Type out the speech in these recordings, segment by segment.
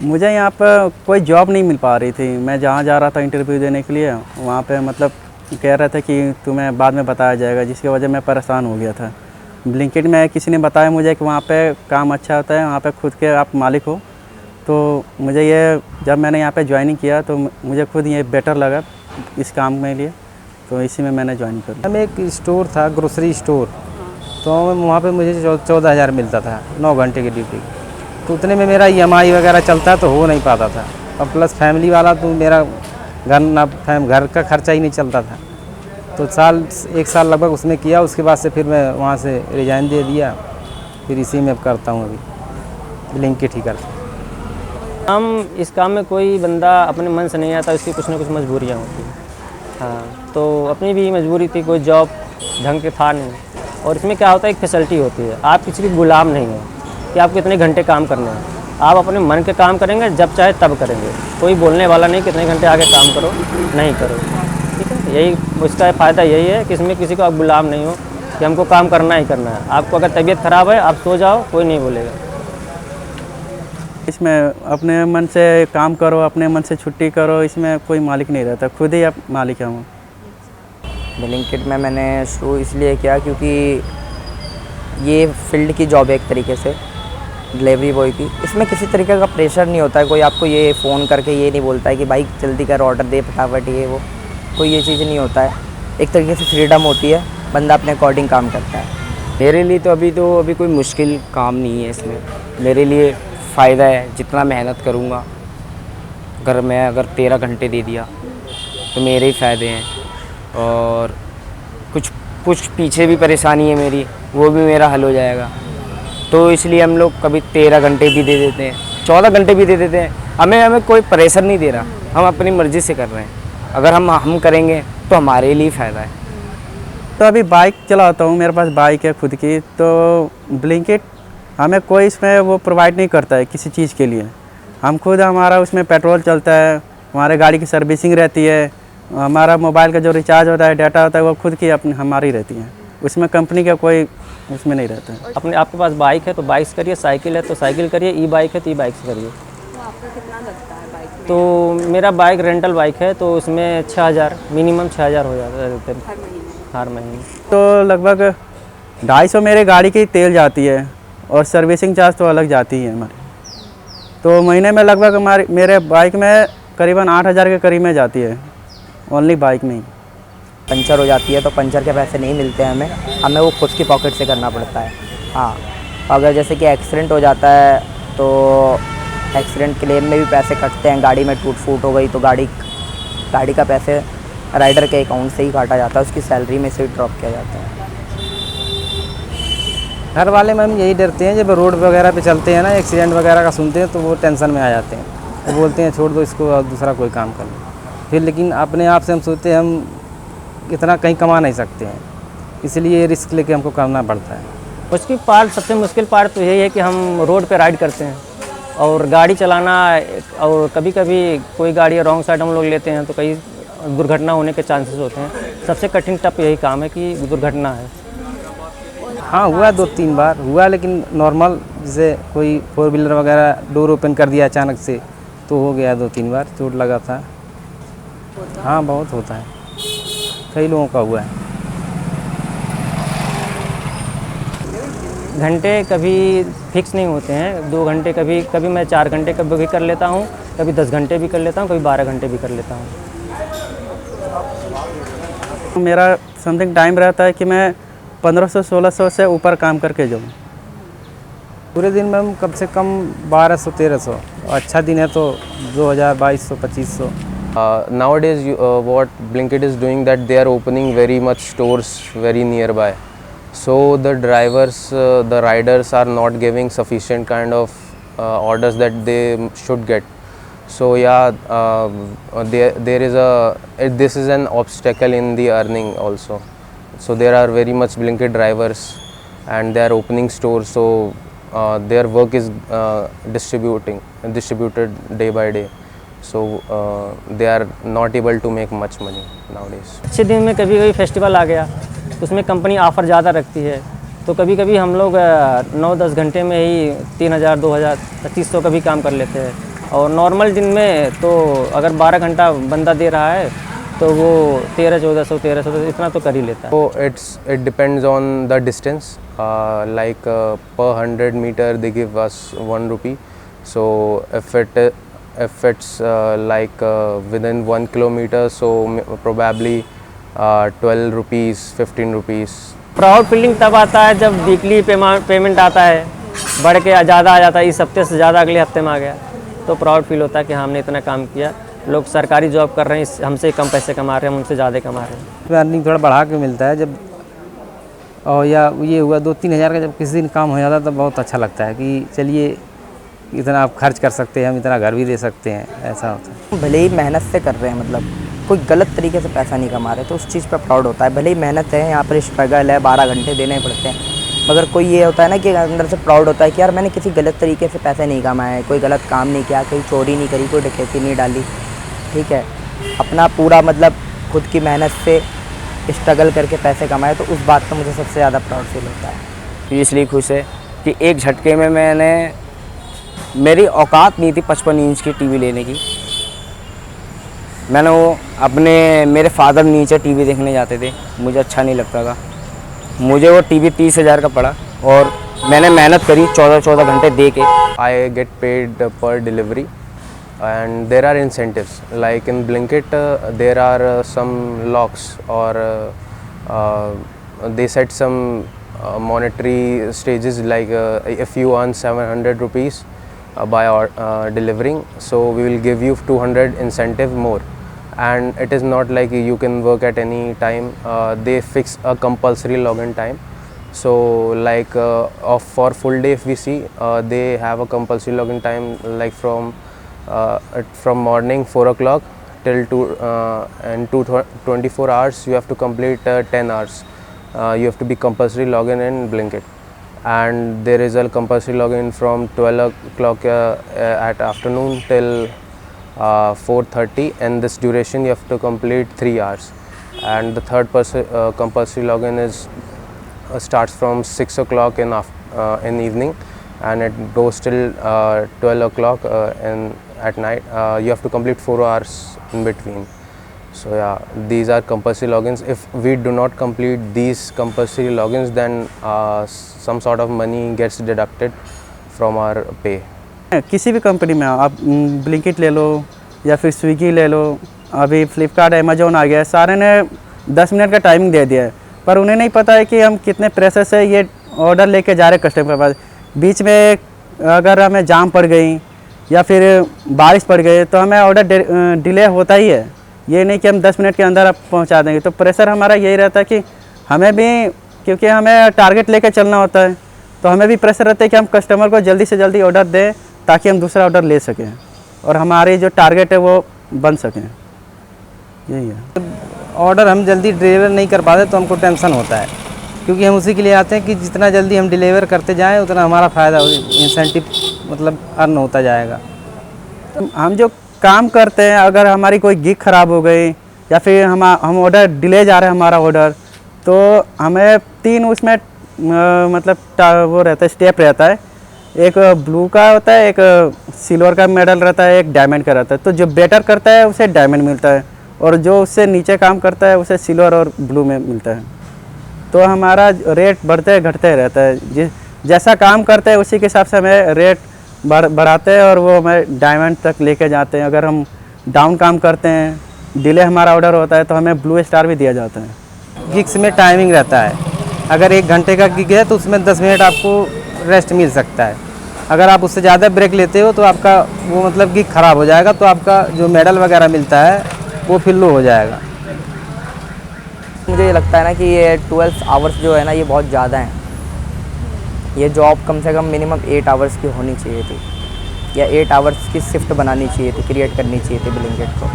मुझे यहाँ पर कोई जॉब नहीं मिल पा रही थी। मैं जहाँ जा रहा था इंटरव्यू देने के लिए, वहाँ पे मतलब कह रहे थे कि तुम्हें बाद में बताया जाएगा, जिसकी वजह मैं परेशान हो गया था। ब्लिंकिट में किसी ने बताया मुझे कि वहाँ पे काम अच्छा होता है, वहाँ पे खुद के आप मालिक हो। तो मुझे ये जब मैंने यहाँ पे ज्वाइनिंग किया तो मुझे खुद ये बेटर लगा इस काम में लिए, तो इसी में मैंने ज्वाइन कर लिया। हम एक स्टोर था, ग्रोसरी स्टोर, तो वहाँ पे मुझे 14,000 मिलता था 9 घंटे की ड्यूटी। तो उतने में मेरा EMI वगैरह चलता तो हो नहीं पाता था, और प्लस फैमिली वाला तो मेरा घर का खर्चा ही नहीं चलता था। तो एक साल लगभग उसमें किया, उसके बाद से फिर मैं वहाँ से रिज़ाइन दे दिया। फिर इसी में अब करता हूँ, अभी ब्लिंकिट ही करता हूँ। हम इस काम में कोई बंदा अपने मन से नहीं आता, उसकी कुछ ना कुछ मजबूरियाँ होती हैं। हाँ, तो अपनी भी मजबूरी थी, कोई जॉब ढंग के था नहीं। और इसमें क्या होता है, एक फैसिलिटी होती है, आप किसी के गुलाम नहीं हैं कि आपको इतने घंटे काम करने हैं। आप अपने मन के काम करेंगे, जब चाहे तब करेंगे। कोई बोलने वाला नहीं कितने घंटे आगे काम करो, नहीं करो। ठीक है, यही उसका फ़ायदा यही है कि इसमें किसी को आप गुलाम नहीं हो कि हमको काम करना ही करना है। आपको अगर तबीयत ख़राब है, आप सो जाओ, कोई नहीं बोलेगा। इसमें अपने मन से काम करो, अपने मन से छुट्टी करो, इसमें कोई मालिक नहीं रहता, खुद ही आप मालिक हैं। ब्लिंकिट में मैंने शुरू इसलिए किया क्योंकि ये फील्ड की जॉब है एक तरीके से, डिलीवरी बॉय की। इसमें किसी तरीके का प्रेशर नहीं होता है, कोई आपको ये फ़ोन करके ये नहीं बोलता है कि भाई जल्दी कर, ऑर्डर दे फटाफट, ये वो, कोई ये चीज़ नहीं होता है। एक तरीके से फ्रीडम होती है, बंदा अपने अकॉर्डिंग काम करता है। मेरे लिए तो अभी कोई मुश्किल काम नहीं है इसमें। मेरे लिए फ़ायदा है, जितना मेहनत करूँगा, अगर 13 घंटे दे दिया तो मेरे ही फ़ायदे हैं। और कुछ पीछे भी परेशानी है मेरी, वो भी मेरा हल हो जाएगा। तो इसलिए हम लोग कभी 13 घंटे भी दे देते हैं, 14 घंटे भी दे देते हैं। हमें कोई प्रेशर नहीं दे रहा, हम अपनी मर्ज़ी से कर रहे हैं। अगर हम करेंगे तो हमारे लिए फ़ायदा है। तो अभी बाइक चलाता हूँ, मेरे पास बाइक है खुद की। तो ब्लिंकिट हमें कोई इसमें वो प्रोवाइड नहीं करता है किसी चीज़ के लिए। हम खुद, हमारा उसमें पेट्रोल चलता है, हमारे गाड़ी की सर्विसिंग रहती है, हमारा मोबाइल का जो रिचार्ज होता है, डाटा होता है, वो खुद की अपनी हमारी रहती है। उसमें कंपनी का कोई उसमें नहीं रहता है। अपने आपके पास बाइक है तो बाइक से करिए, साइकिल है तो साइकिल करिए, ई बाइक है तो ई बाइक से करिए। तो आपको कितना लगता है बाइक में? तो मेरा बाइक रेंटल बाइक है, तो उसमें 6,000 मिनिमम 6,000 हो जाता है हर महीने। तो लगभग 250 मेरे गाड़ी की तेल जाती है, और सर्विसिंग चार्ज तो अलग जाती है हमारी। तो महीने में लगभग मेरे बाइक में करीबन 8,000 के करीब में जाती है, ओनली बाइक में ही। पंचर हो जाती है तो पंचर के पैसे नहीं मिलते हैं हमें वो खुद की पॉकेट से करना पड़ता है। हाँ, अगर जैसे कि एक्सीडेंट हो जाता है तो एक्सीडेंट क्लेम में भी पैसे कटते हैं। गाड़ी में टूट फूट हो गई तो गाड़ी का पैसे राइडर के अकाउंट से ही काटा जाता है, उसकी सैलरी में से ही ड्रॉप किया जाता है। घर वाले मैम यही डरते हैं, जब रोड वगैरह पे चलते हैं ना, एक्सीडेंट वगैरह का सुनते हैं तो वो टेंशन में आ जाते हैं। वो बोलते हैं छोड़ दो इसको और दूसरा कोई काम कर लो। फिर लेकिन अपने आप से हम सोचते हैं हम इतना कहीं कमा नहीं सकते हैं, इसलिए रिस्क लेके हमको करना पड़ता है। सबसे मुश्किल पार्ट तो यही है कि हम रोड पे राइड करते हैं और गाड़ी चलाना, और कभी कभी कोई गाड़ी रॉन्ग साइड हम लोग लेते हैं तो कई दुर्घटना होने के चांसेस होते हैं। सबसे कठिन टप यही काम है कि दुर्घटना है। हाँ, हुआ 2-3 बार हुआ, लेकिन नॉर्मल, जैसे कोई 4 व्हीलर वगैरह डोर ओपन कर दिया अचानक से तो हो गया। 2-3 बार चोट लगा था। हाँ, बहुत होता है, कई लोगों का हुआ है। घंटे कभी फिक्स नहीं होते हैं, 2 घंटे, कभी मैं 4 घंटे कभी भी कर लेता हूँ, कभी 10 घंटे भी कर लेता हूँ, कभी 12 घंटे भी कर लेता हूँ। मेरा समथिंग टाइम रहता है कि मैं 1500-1600 से ऊपर काम करके जाऊँ। पूरे दिन में हम कम से कम 1200-1300, अच्छा दिन है तो 2000, 2200, 2500। Nowadays, what Blinkit is doing, that they are opening very much stores very nearby. So the drivers, the riders are not giving sufficient kind of orders that they should get. So yeah, there is this is an obstacle in the earning also. So there are very much Blinkit drivers and they are opening stores. So their work is distributed day by day. So they are not able to make much money nowadays. अच्छे दिन में कभी कभी festival आ गया तो उसमें company offer ज़्यादा रखती है, तो कभी कभी हम लोग 9-10 घंटे में ही 3,000, 2,000, 2,500 का भी काम कर लेते हैं। और नॉर्मल दिन में तो अगर 12 घंटा बंदा दे रहा है तो वो 1300 इतना तो कर ही लेता है। So it depends on the distance. Like per 100 meter they give us 1 rupee. So if it's like within 1 kilometer, so probably 12 rupees, 15 rupees. Proud feeling तब आता है जब वीकली पेमेंट आता है, बढ़ के ज़्यादा आ जाता है, इस हफ्ते से ज़्यादा अगले हफ्ते में आ गया, तो प्राउड फील होता है कि हमने इतना काम किया। लोग सरकारी जॉब कर रहे हैं, हमसे कम पैसे कमा रहे हैं, हम उनसे ज़्यादा कमा रहे हैं। अर्निंग थोड़ा बढ़ा के मिलता है जब, और या ये हुआ 2-3 हज़ार का जब किसी दिन काम हो जाता है तो बहुत अच्छा लगता है कि चलिए इतना आप खर्च कर सकते हैं, हम इतना घर भी दे सकते हैं, ऐसा होता है। भले ही मेहनत से कर रहे हैं, मतलब कोई गलत तरीके से पैसा नहीं कमा रहे, तो उस चीज़ पर प्राउड होता है। भले ही मेहनत है, यहाँ पर स्ट्रगल है, 12 घंटे देने पड़ते हैं, मगर कोई ये होता है ना कि अंदर से प्राउड होता है कि यार मैंने किसी गलत तरीके से पैसे नहीं कमाए, कोई गलत काम नहीं किया, कोई चोरी नहीं करी, कोई डकैती नहीं डाली, ठीक है, अपना पूरा मतलब खुद की मेहनत से स्ट्रगल करके पैसे कमाए, तो उस बात का मुझे सबसे ज़्यादा प्राउड फील होता है। ये इसलिए खुश है कि एक झटके में मेरी औकात नहीं थी 55 इंच की टीवी लेने की। मैंने वो मेरे फादर नीचे टीवी देखने जाते थे, मुझे अच्छा नहीं लगता था, मुझे वो टीवी 30,000 का पड़ा और मैंने मेहनत करी 14 घंटे दे के। I get paid per delivery, and there are incentives. Like in Blinkit, there are some locks, or they set some monetary stages. Like if you earn 700 rupees by delivering, so we will give you 200 incentive more. And it is not like you can work at any time. They fix a compulsory login time. So like for full day if we see, they have a compulsory login time, like from morning 4 o'clock till 24 hours you have to complete 10 hours. You have to be compulsory login in Blinkit, and there is a compulsory login from 12 o'clock at afternoon till 4:30, and this duration you have to complete 3 hours. And the third compulsory login is starts from 6 o'clock in evening, and it goes till 12 o'clock at night. You have to complete 4 hours in between. So yeah, these are compulsory logins. If we do not complete these compulsory logins, then some sort of money gets deducted from our pay. किसी भी company में आप Blinkit ले लो या फिर Swiggy ले लो, अभी Flipkart Amazon आ गया है, सारे ने 10 मिनट का टाइमिंग दे दिया है, पर उन्हें नहीं पता है कि हम कितने प्रेशर से ये ऑर्डर लेके जा रहे हैं कस्टमर के पास। बीच में अगर हमें जाम पड़ गई या फिर बारिश पड़ गई तो हमें ऑर्डर डिले होता ही है, ये नहीं कि हम 10 मिनट के अंदर आप पहुंचा देंगे। तो प्रेशर हमारा यही रहता है कि हमें भी, क्योंकि हमें टारगेट लेकर चलना होता है, तो हमें भी प्रेशर रहता है कि हम कस्टमर को जल्दी से जल्दी ऑर्डर दें ताकि हम दूसरा ऑर्डर ले सकें और हमारी जो टारगेट है वो बन सकें, यही है। ऑर्डर हम जल्दी डिलीवर नहीं कर पाते तो हमको टेंशन होता है, क्योंकि हम उसी के लिए आते हैं कि जितना जल्दी हम डिलीवर करते जाएं उतना हमारा फ़ायदा, इंसेंटिव मतलब अर्न होता जाएगा। हम जो काम करते हैं, अगर हमारी कोई गिग ख़राब हो गई या फिर हम ऑर्डर डिले जा रहा है हमारा ऑर्डर, तो हमें 3 उसमें मतलब वो रहता है, स्टेप रहता है। एक ब्लू का होता है, एक सिल्वर का मेडल रहता है, एक डायमंड का रहता है। तो जो बेटर करता है उसे डायमंड मिलता है और जो उससे नीचे काम करता है उसे सिल्वर और ब्लू में मिलता है। तो हमारा रेट बढ़ते घटते रहता है, जैसा काम करते हैं उसी के हिसाब से हमें रेट बढ़ाते हैं और वो हमें डायमंड तक लेके जाते हैं। अगर हम डाउन काम करते हैं, डिले हमारा ऑर्डर होता है, तो हमें ब्लू स्टार भी दिया जाता है। गिग्स में टाइमिंग रहता है, अगर 1 घंटे का गिग है तो उसमें 10 मिनट आपको रेस्ट मिल सकता है। अगर आप उससे ज़्यादा ब्रेक लेते हो तो आपका वो मतलब गिग ख़राब हो जाएगा, तो आपका जो मेडल वगैरह मिलता है वो फिर लो हो जाएगा। मुझे ये लगता है ना कि ये 12 आवर्स जो है ना, ये बहुत ज़्यादा हैं। ये जॉब कम से कम मिनिमम 8 आवर्स की होनी चाहिए थी, या 8 आवर्स की शिफ्ट बनानी चाहिए थी, क्रिएट करनी चाहिए थी ब्लिंकिट को,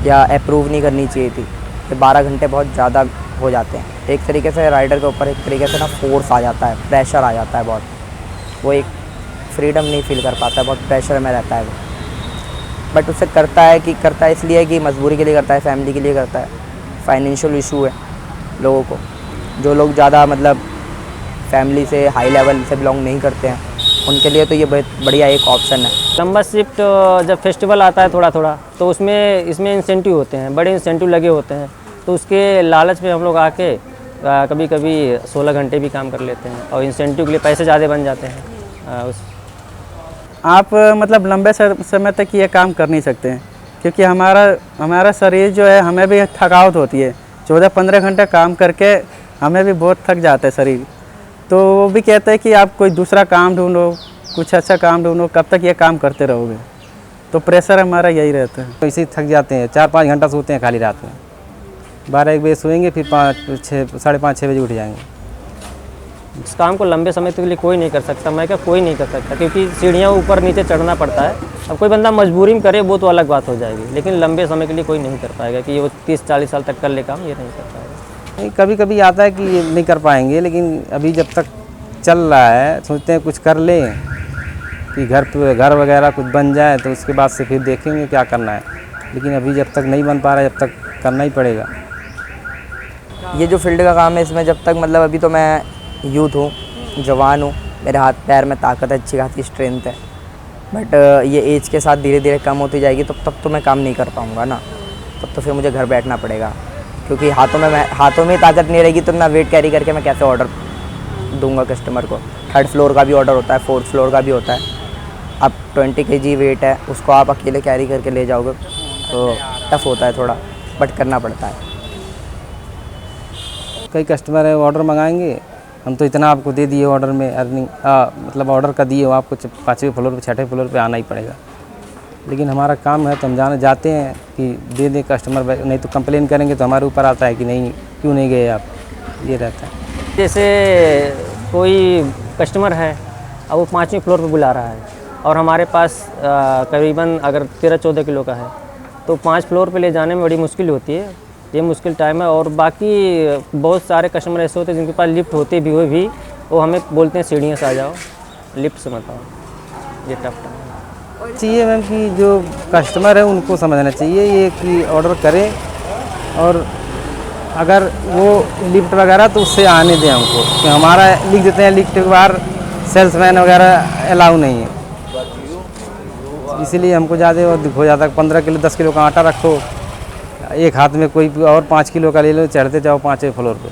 या अप्रूव नहीं करनी चाहिए थी। ये 12 घंटे बहुत ज़्यादा हो जाते हैं। एक तरीके से राइडर के ऊपर एक तरीके से ना फोर्स आ जाता है, प्रेशर आ जाता है बहुत। वो एक फ्रीडम नहीं फील कर पाता है, बहुत प्रेशर में रहता है वो। बट उसे करता है इसलिए कि मजबूरी के लिए करता है, फैमिली के लिए करता है। फाइनेंशियल इशू है लोगों को, जो लोग ज़्यादा मतलब फैमिली से हाई लेवल से बिलोंग नहीं करते हैं, उनके लिए तो ये बहुत बढ़िया एक ऑप्शन है। लंबा शिफ्ट जब फेस्टिवल आता है थोड़ा थोड़ा, तो उसमें इसमें इंसेंटिव होते हैं, बड़े इंसेंटिव लगे होते हैं, तो उसके लालच में हम लोग आके कभी कभी 16 घंटे भी काम कर लेते हैं और इंसेंटिव के लिए पैसे ज़्यादा बन जाते हैं। आप मतलब लंबे समय तक ये काम कर नहीं सकते हैं, क्योंकि हमारा शरीर जो है, हमें भी थकावट होती है। 14-15 घंटे काम करके हमें भी बहुत थक जाता है शरीर। तो वो भी कहते हैं कि आप कोई दूसरा काम ढूंढो, कुछ अच्छा काम ढूंढो, कब तक ये काम करते रहोगे। तो प्रेशर हमारा यही रहता है। तो इसे थक जाते हैं, 4-5 घंटा सोते हैं खाली रात में, 12-1 बजे सोएंगे, फिर 5-6 बजे उठ जाएंगे। इस काम को लंबे समय के लिए कोई नहीं कर सकता, मैं क्या कोई नहीं कर सकता, क्योंकि सीढ़ियाँ ऊपर नीचे चढ़ना पड़ता है। अब कोई बंदा मजबूरी में करे वो तो अलग बात हो जाएगी, लेकिन लंबे समय के लिए कोई नहीं कर पाएगा कि वो 30-40 साल तक कर ले काम, ये नहीं कर पाएगा। नहीं, कभी कभी आता है कि ये नहीं कर पाएंगे, लेकिन अभी जब तक चल रहा है सोचते हैं कुछ कर लें कि घर वगैरह कुछ बन जाए, तो उसके बाद से फिर देखेंगे क्या करना है। लेकिन अभी जब तक नहीं बन पा रहा है, जब तक करना ही पड़ेगा। ये जो फील्ड का काम है, इसमें जब तक मतलब अभी तो मैं यूथ हूँ, जवान हूँ, मेरे हाथ पैर में ताकत है, अच्छी खासी स्ट्रेंथ है, बट ये एज के साथ धीरे धीरे कम होती जाएगी, तब तो मैं काम नहीं कर पाऊँगा ना। तब तो फिर मुझे घर बैठना पड़ेगा, क्योंकि हाथों में ताकत नहीं रहेगी तो मैं वेट कैरी करके मैं कैसे ऑर्डर दूंगा कस्टमर को। 3rd फ्लोर का भी ऑर्डर होता है, 4th फ्लोर का भी होता है। अब 20 kg वेट है, उसको आप अकेले कैरी करके ले जाओगे तो टफ होता है थोड़ा, बट करना पड़ता है। कई कस्टमर है ऑर्डर मंगाएंगे, हम तो इतना आपको दे दिए ऑर्डर में अर्निंग, मतलब ऑर्डर का दिए हो आपको 5वें फ्लोर पे 6ठे फ्लोर पे आना ही पड़ेगा। लेकिन हमारा काम है तो हम जाते हैं कि दे दें कस्टमर, नहीं तो कंप्लेन करेंगे तो हमारे ऊपर आता है कि नहीं क्यों नहीं गए आप, ये रहता है। जैसे कोई कस्टमर है, अब वो 5वें फ्लोर पे बुला रहा है और हमारे पास करीबन अगर 13-14 किलो का है, तो 5 फ्लोर पे ले जाने में बड़ी मुश्किल होती है, ये मुश्किल टाइम है। और बाकी बहुत सारे कस्टमर ऐसे होते हैं जिनके पास लिफ्ट होते भी हुए भी वो हमें बोलते हैं सीढ़ियों से आ जाओ, लिफ्ट से मत आओ, ये टफ टाइम है। चाहिए मैम कि जो कस्टमर है उनको समझना चाहिए ये कि ऑर्डर करें, और अगर वो लिफ्ट वगैरह तो उससे आने दें हमको, कि हमारा लिख देते हैं लिफ्ट के बाहर सेल्समैन वगैरह अलाउ नहीं है, इसीलिए हमको ज़्यादा हो जाता है। 15 किलो 10 किलो का आटा रखो एक हाथ में, कोई और 5 किलो का ले लो, चढ़ते जाओ 5वें फ्लोर पे।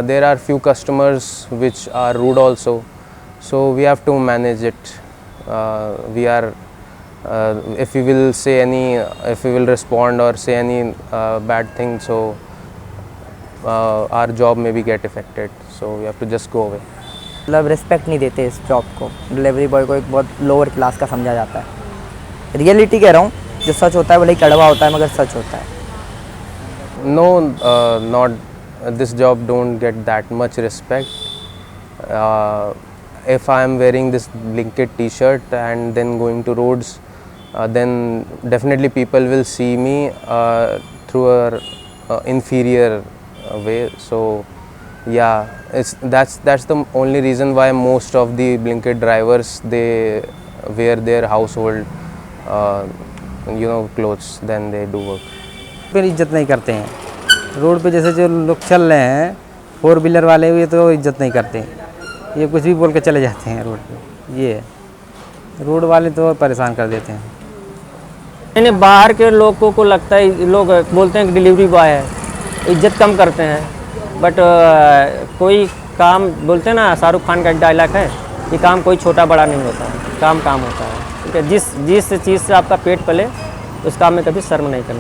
There are few customers which are rude also, so we have to manage it. If we will say if we will respond or say any bad thing, so our job maybe get affected, so we have to just go away. मतलब respect नहीं देते इस job को, delivery boy को एक बहुत lower class का समझा जाता है। रियलिटी कह रहा हूँ, जो सच होता है भले ही कड़वा होता है मगर सच होता है। No, not this job don't get that much respect. If I am wearing this Blinkit t-shirt and then going to roads, then definitely people will see me through a inferior way. So yeah, that's the only reason why most of the Blinkit drivers, they wear their household clothes, then they do work. फिर इज्जत नहीं करते हैं road पे, जैसे जो लोग चल रहे हैं 4 व्हीलर वाले, ये तो इज्जत नहीं करते हैं, ये कुछ भी बोल के चले जाते हैं रोड पे। ये रोड वाले तो परेशान कर देते हैं। यानी बाहर के लोगों को लगता है, लोग बोलते हैं कि डिलीवरी बॉय है, इज्जत कम करते हैं, बट कोई काम बोलते हैं ना, शाहरुख खान का डायलॉग है, ये काम कोई छोटा बड़ा नहीं होता है, काम होता है। ठीक है, जिस चीज़ से आपका पेट पले उस काम में कभी शर्म नहीं करना।